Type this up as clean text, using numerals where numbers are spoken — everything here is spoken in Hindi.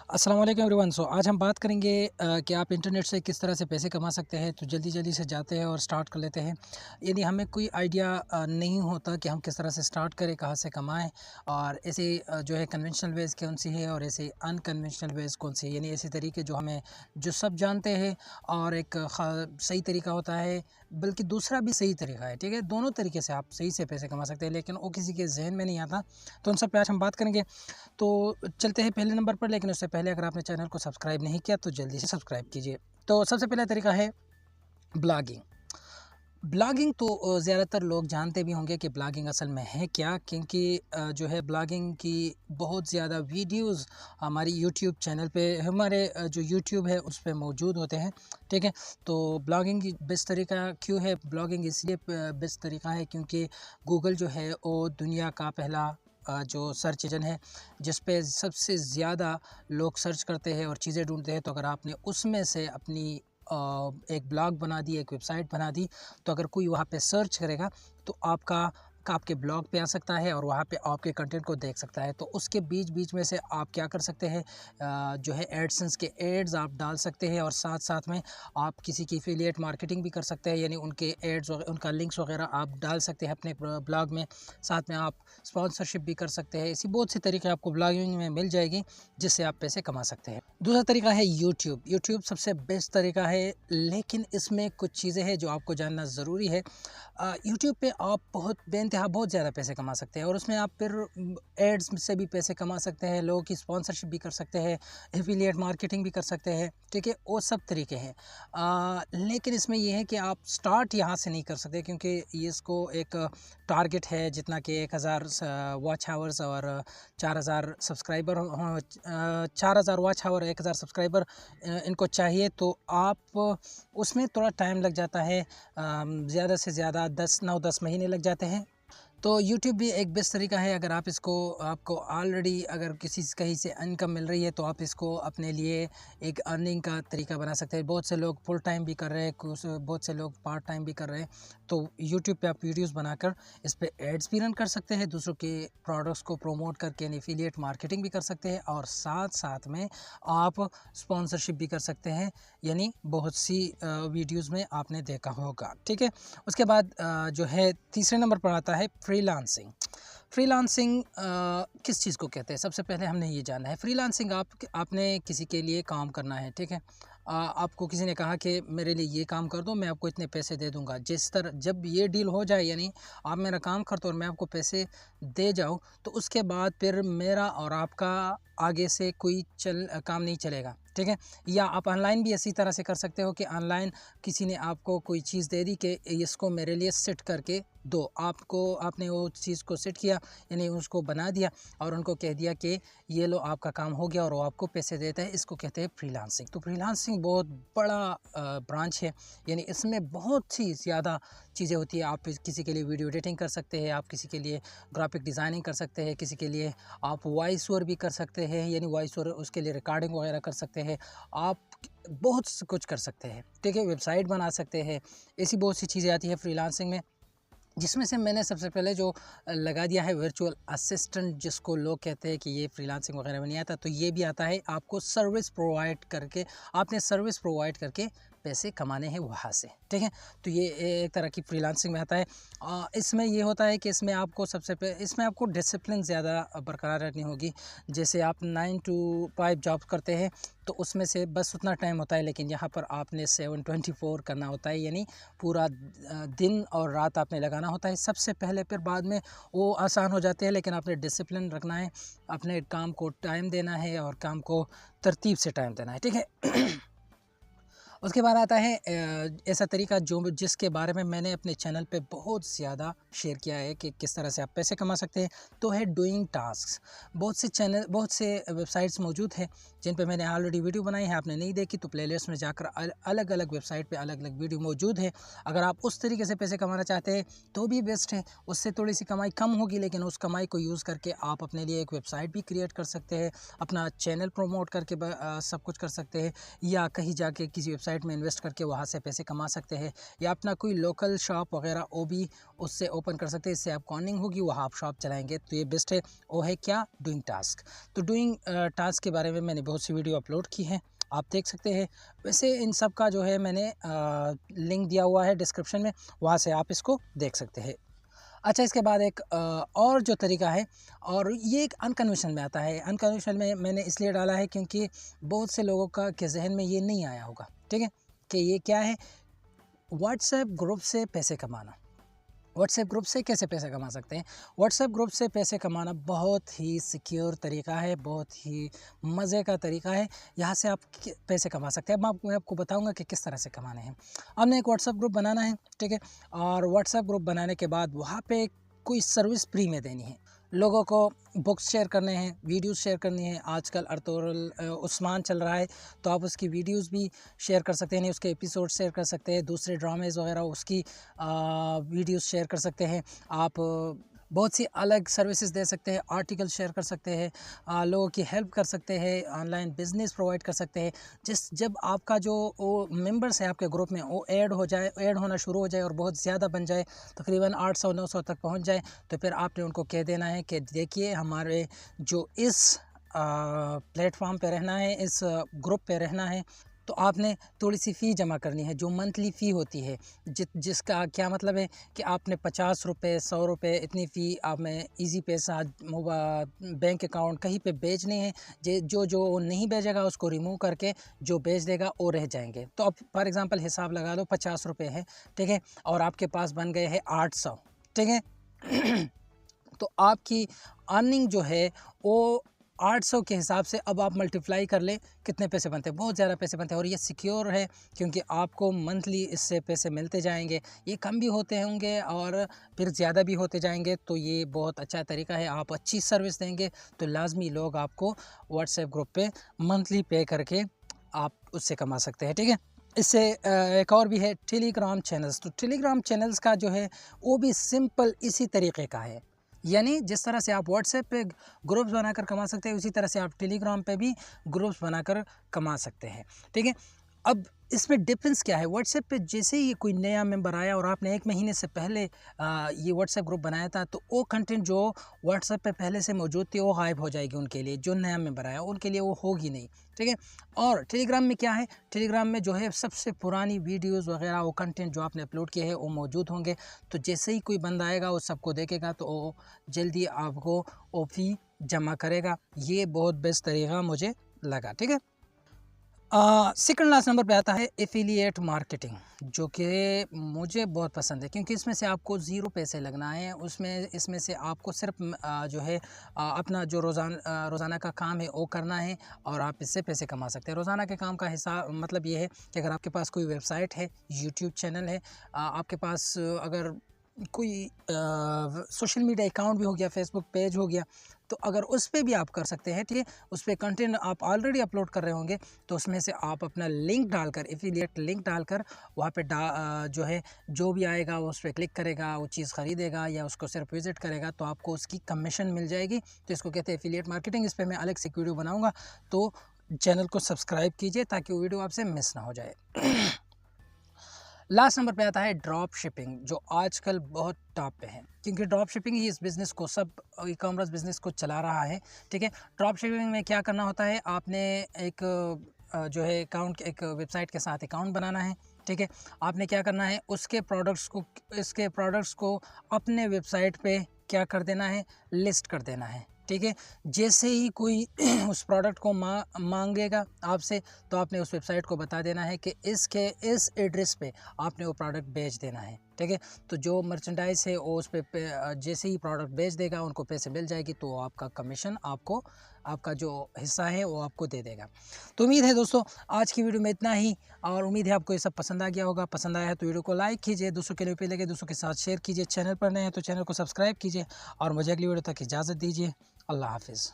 अस्सलाम वालेकुम एवरीवन। आज हम बात करेंगे कि आप इंटरनेट से किस तरह से पैसे कमा सकते हैं। तो जल्दी जल्दी से जाते हैं और स्टार्ट कर लेते हैं। यदि हमें कोई आइडिया नहीं होता कि हम किस तरह से स्टार्ट करें, कहाँ से कमाएं, और ऐसे जो है कन्वेंशनल वेज कौन सी है और ऐसे अनकन्वेंशनल वेज कौन सी है, यानी ऐसे तरीके जो सब जानते हैं, और एक सही तरीका होता है, बल्कि दूसरा भी सही तरीका है। ठीक है, दोनों तरीके से आप सही से पैसे कमा सकते हैं, लेकिन वो किसी के जहन में नहीं आता। तो उन सब पे आज हम बात करेंगे। तो चलते हैं पहले नंबर पर, लेकिन उससे पहले अगर आपने चैनल को सब्सक्राइब नहीं किया तो जल्दी से सब्सक्राइब कीजिए। तो सबसे पहला तरीका है ब्लॉगिंग। ब्लॉगिंग तो ज़्यादातर लोग जानते भी होंगे कि ब्लॉगिंग असल में है क्या, क्योंकि जो है ब्लॉगिंग की बहुत ज़्यादा वीडियोस हमारी यूट्यूब चैनल पे, हमारे जो यूट्यूब है उस पे मौजूद होते हैं। ठीक है, तो ब्लॉगिंग की बेस्ट तरीका क्यों है? ब्लॉगिंग इसलिए बेस्ट तरीका है क्योंकि गूगल जो है वो दुनिया का पहला जो सर्च इंजन है, जिस पे सबसे ज़्यादा लोग सर्च करते हैं और चीज़ें ढूंढते हैं। तो अगर आपने उसमें से अपनी एक ब्लॉग बना दी, एक वेबसाइट बना दी, तो अगर कोई वहाँ पे सर्च करेगा तो आपके ब्लॉग पे आ सकता है और वहाँ पे आपके कंटेंट को देख सकता है। तो उसके बीच बीच में से आप क्या कर सकते हैं, जो है एडसेंस के एड्स आप डाल सकते हैं, और साथ साथ में आप किसी की एफिलिएट मार्केटिंग भी कर सकते हैं, यानी उनके एड्स उनका लिंक्स वगैरह आप डाल सकते हैं अपने ब्लॉग में। साथ में आप स्पॉन्सरशिप भी कर सकते हैं। ऐसी बहुत सी तरीके आपको ब्लॉगिंग में मिल जाएगी जिससे आप पैसे कमा सकते हैं। दूसरा तरीका है यूट्यूब। यूट्यूब सबसे बेस्ट तरीका है, लेकिन इसमें कुछ चीज़ें हैं जो आपको जानना ज़रूरी है। यूट्यूब पे आप बहुत ज़्यादा पैसे कमा सकते हैं, और उसमें आप फिर एड्स से भी पैसे कमा सकते हैं, लोगों की स्पॉन्सरशिप भी कर सकते हैं, एफिलिएट मार्केटिंग भी कर सकते हैं। ठीक है, वो सब तरीके हैं। लेकिन इसमें ये है कि आप स्टार्ट यहाँ से नहीं कर सकते, क्योंकि ये इसको एक टारगेट है जितना कि 1000 वॉच आवर्स और 4000 सब्सक्राइबर, 4000 वॉच आवर, 1000 सब्सक्राइबर इनको चाहिए। तो आप उसमें थोड़ा टाइम लग जाता है, ज़्यादा से ज़्यादा 9-10 महीने लग जाते हैं। तो यूट्यूब भी एक बेस्ट तरीका है। अगर आपको ऑलरेडी अगर कहीं से इनकम मिल रही है, तो आप इसको अपने लिए एक अर्निंग का तरीका बना सकते हैं। बहुत से लोग फुल टाइम भी कर रहे हैं, कुछ बहुत से लोग पार्ट टाइम भी कर रहे हैं। तो यूट्यूब पे आप वीडियोस बनाकर इस पे एड्स भी रन कर सकते हैं, दूसरों के प्रोडक्ट्स को प्रोमोट करके एफिलिएट मार्केटिंग भी कर सकते हैं, और साथ साथ में आप स्पॉन्सरशिप भी कर सकते हैं, यानी बहुत सी वीडियोज़ में आपने देखा होगा। ठीक है, उसके बाद जो है तीसरे नंबर पर आता है फ्रीलांसिंग। फ्रीलांसिंग किस चीज़ को कहते हैं? सबसे पहले हमने ये जानना है। फ्रीलांसिंग आपने किसी के लिए काम करना है। ठीक है, आपको किसी ने कहा कि मेरे लिए ये काम कर दो, मैं आपको इतने पैसे दे दूंगा। जिस तरह जब ये डील हो जाए, यानी आप मेरा काम कर दो और मैं आपको पैसे दे जाऊँ, तो उसके बाद फिर मेरा और आपका आगे से कोई काम नहीं चलेगा। ठीक है, या आप ऑनलाइन भी इसी तरह से कर सकते हो कि ऑनलाइन किसी ने आपको कोई चीज़ दे दी कि इसको मेरे लिए सेट करके दो। आपने वो चीज़ को सेट किया, यानी उसको बना दिया और उनको कह दिया कि ये लो आपका काम हो गया, और वो आपको पैसे देता है। इसको कहते हैं फ्रीलांसिंग। तो फ्रीलांसिंग बहुत बड़ा ब्रांच है, यानी इसमें बहुत सी ज़्यादा चीज़ें होती है। आप किसी के लिए वीडियो एडिटिंग कर सकते हैं, आप किसी के लिए ग्राफिक डिज़ाइनिंग कर सकते हैं, किसी के लिए आप वॉइस ओवर भी कर सकते हैं, यानी वॉइस ओवर उसके लिए रिकॉर्डिंग वगैरह कर सकते हैं। आप बहुत कुछ कर सकते हैं। ठीक है, वेबसाइट बना सकते हैं। ऐसी बहुत सी चीज़ें आती है फ्रीलांसिंग में, जिसमें से मैंने सबसे पहले जो लगा दिया है वर्चुअल असिस्टेंट, जिसको लोग कहते हैं कि ये फ्रीलांसिंग वगैरह में नहीं आता। तो ये भी आता है, आपको सर्विस प्रोवाइड करके, आपने सर्विस प्रोवाइड करके पैसे कमाने हैं वहाँ से। ठीक है, तो ये एक तरह की फ्रीलांसिंग में आता है। इसमें ये होता है कि इसमें आपको डिसिप्लिन ज़्यादा बरकरार रखनी होगी। जैसे आप 9 to 5 जॉब करते हैं, तो उसमें से बस उतना टाइम होता है, लेकिन यहाँ पर आपने 7/24 करना होता है, यानी पूरा दिन और रात आपने लगाना होता है सबसे पहले। फिर बाद में वो आसान हो जाते हैं, लेकिन आपने डिसिप्लिन रखना है, अपने काम को टाइम देना है और काम को तरतीब से टाइम देना है। ठीक है। उसके बाद आता है ऐसा तरीका जिसके बारे में मैंने अपने चैनल पे बहुत ज़्यादा शेयर किया है कि किस तरह से आप पैसे कमा सकते हैं, तो है डूइंग टास्क्स। बहुत से वेबसाइट्स मौजूद हैं जिन पे मैंने ऑलरेडी वीडियो बनाई है। आपने नहीं देखी तो प्लेलिस्ट में जाकर अलग अलग वेबसाइट पे अलग अलग वीडियो मौजूद है। अगर आप उस तरीके से पैसे कमाना चाहते हैं तो भी बेस्ट है। उससे थोड़ी सी कमाई कम होगी, लेकिन उस कमाई को यूज़ करके आप अपने लिए एक वेबसाइट भी क्रिएट कर सकते हैं, अपना चैनल प्रमोट करके सब कुछ कर सकते हैं, या कहीं जाके किसी वेबसाइट वेबसाइट में इन्वेस्ट करके वहाँ से पैसे कमा सकते हैं, या अपना कोई लोकल शॉप वगैरह वो भी उससे ओपन कर सकते हैं। इससे आपको अर्निंग होगी, वहाँ आप शॉप चलाएँगे तो ये बेस्ट है। वो है क्या, डूइंग टास्क। तो डूइंग टास्क के बारे में मैंने बहुत सी वीडियो अपलोड की हैं, आप देख सकते हैं। वैसे इन सब का जो है मैंने लिंक दिया हुआ है डिस्क्रिप्शन में, वहाँ से आप इसको देख सकते हैं। अच्छा, इसके बाद एक और जो तरीका है, और ये एक अनकन्वेंशनल में आता है। अनकन्वेंशनल में मैंने इसलिए डाला है क्योंकि बहुत से लोगों का के जहन में ये नहीं आया होगा, ठीक है, कि ये क्या है, व्हाट्सएप ग्रुप से पैसे कमाना। व्हाट्सएप ग्रुप से कैसे पैसे कमा सकते हैं? व्हाट्सएप ग्रुप से पैसे कमाना बहुत ही सिक्योर तरीका है, बहुत ही मज़े का तरीका है। यहाँ से आप पैसे कमा सकते हैं। अब मैं आपको बताऊंगा कि किस तरह से कमाने हैं। आपने एक व्हाट्सएप ग्रुप बनाना है, ठीक है, और व्हाट्सएप ग्रुप बनाने के बाद वहाँ पे कोई सर्विस फ्री में देनी है। लोगों को बुक्स शेयर करने हैं, वीडियोस शेयर करनी है। आजकल अर्तुगरुल उस्मान चल रहा है, तो आप उसकी वीडियोस भी शेयर कर सकते हैं, नहीं उसके एपिसोड शेयर कर सकते हैं, दूसरे ड्रामेज़ वगैरह उसकी वीडियोस शेयर कर सकते हैं। आप बहुत सी अलग सर्विसेज दे सकते हैं, आर्टिकल शेयर कर सकते हैं, लोगों की हेल्प कर सकते हैं, ऑनलाइन बिजनेस प्रोवाइड कर सकते हैं। जब आपका जो वो मेंबर्स है आपके ग्रुप में वो ऐड होना शुरू हो जाए और बहुत ज़्यादा बन जाए, तकरीबन 800-900 तक पहुंच जाए, तो फिर आपने उनको कह देना है कि देखिए हमारे जो इस प्लेटफॉर्म पे रहना है, इस ग्रुप पे रहना है, तो आपने थोड़ी सी फ़ी जमा करनी है, जो मंथली फ़ी होती है। जिसका क्या मतलब है कि आपने 50 रुपये 100 रुपये इतनी फ़ी आप में ईजी पैसा बैंक अकाउंट कहीं पे भेजने हैं। जो नहीं भेजेगा उसको रिमूव करके जो भेज देगा वो रह जाएंगे। तो अब फॉर एग्ज़ाम्पल हिसाब लगा लो 50 रुपये है, ठीक है, और आपके पास बन गए हैं 800, ठीक है। तो आपकी अर्निंग जो है वो 800 के हिसाब से अब आप मल्टीप्लाई कर लें कितने पैसे बनते हैं, बहुत ज़्यादा पैसे बनते हैं। और ये सिक्योर है क्योंकि आपको मंथली इससे पैसे मिलते जाएंगे। ये कम भी होते होंगे और फिर ज़्यादा भी होते जाएंगे। तो ये बहुत अच्छा तरीका है। आप अच्छी सर्विस देंगे तो लाजमी लोग आपको व्हाट्सएप ग्रुप पे मंथली पे करके आप उससे कमा सकते हैं, ठीक है। इससे एक और भी है टेलीग्राम चैनल्स। तो टेलीग्राम चैनल्स का जो है वो भी सिंपल इसी तरीके का है। यानी जिस तरह से आप व्हाट्सएप पे ग्रुप्स बनाकर कमा सकते हैं, उसी तरह से आप टेलीग्राम पे भी ग्रुप्स बनाकर कमा सकते हैं, ठीक है। अब इसमें डिफरेंस क्या है? व्हाट्सएप पे जैसे ही कोई नया मेंबर आया और आपने 1 महीने से पहले ये व्हाट्सएप ग्रुप बनाया था, तो वो कंटेंट जो व्हाट्सएप पे पहले से मौजूद थी वो गायब हो जाएगी उनके लिए। जो नया मेंबर आया उनके लिए वो होगी नहीं, ठीक है। और टेलीग्राम में क्या है, टेलीग्राम में जो है सबसे पुरानी वीडियोज़ वगैरह वो कंटेंट जो आपने अपलोड किए हैं वो मौजूद होंगे। तो जैसे ही कोई बंदा आएगा वो सबको देखेगा तो वो जल्दी आपको वो फ़ी जमा करेगा। ये बहुत बेस्ट तरीका मुझे लगा, ठीक है। सेकंड लास्ट नंबर पे आता है एफिलिएट मार्केटिंग, जो कि मुझे बहुत पसंद है क्योंकि इसमें से आपको ज़ीरो पैसे लगना है। इसमें से आपको सिर्फ जो है अपना जो रोज़ाना का काम है वो करना है और आप इससे पैसे कमा सकते हैं। रोज़ाना के काम का हिसाब मतलब ये है कि अगर आपके पास कोई वेबसाइट है, यूट्यूब चैनल है, आपके पास अगर कोई सोशल मीडिया अकाउंट भी हो गया, फेसबुक पेज हो गया, तो अगर उस पे भी आप कर सकते हैं, ठीक है। उस पे कंटेंट आप ऑलरेडी अपलोड कर रहे होंगे, तो उसमें से आप अपना लिंक डालकर, एफिलिएट लिंक डालकर वहाँ पे जो है जो भी आएगा वो उस पर क्लिक करेगा, वो चीज़ ख़रीदेगा या उसको सिर्फ विज़िट करेगा, तो आपको उसकी कमीशन मिल जाएगी। तो इसको कहते हैं एफिलिएट मार्केटिंग। इस पर मैं अलग से एक वीडियो बनाऊँगा, तो चैनल को सब्सक्राइब कीजिए ताकि वो वीडियो आपसे मिस ना हो जाए। लास्ट नंबर पे आता है ड्रॉप शिपिंग, जो आजकल बहुत टॉप पे है क्योंकि ड्रॉप शिपिंग ही इस बिज़नेस को, सब ई कॉमर्स बिज़नेस को चला रहा है, ठीक है। ड्रॉप शिपिंग में क्या करना होता है, आपने एक जो है एक वेबसाइट के साथ अकाउंट बनाना है, ठीक है। आपने क्या करना है, इसके प्रोडक्ट्स को अपने वेबसाइट पे क्या कर देना है, लिस्ट कर देना है, ठीक है। जैसे ही कोई उस प्रोडक्ट को मांगेगा आपसे, तो आपने उस वेबसाइट को बता देना है कि इस एड्रेस पे आपने वो प्रोडक्ट भेज देना है, ठीक है। तो जो मर्चेंडाइज है वो उस पे जैसे ही प्रोडक्ट भेज देगा उनको पैसे मिल जाएगी, तो आपका कमीशन आपका जो हिस्सा है वो आपको दे देगा। तो उम्मीद है दोस्तों आज की वीडियो में इतना ही, और उम्मीद है आपको ये सब पसंद आ गया होगा। पसंद आया है तो वीडियो को लाइक कीजिए, दूसरों के लिए पे लगे दूसरों के साथ शेयर कीजिए। चैनल पर नए हैं तो चैनल को सब्सक्राइब कीजिए और मुझे अगली वीडियो तक इजाज़त दीजिए। अल्लाह हाफिज़।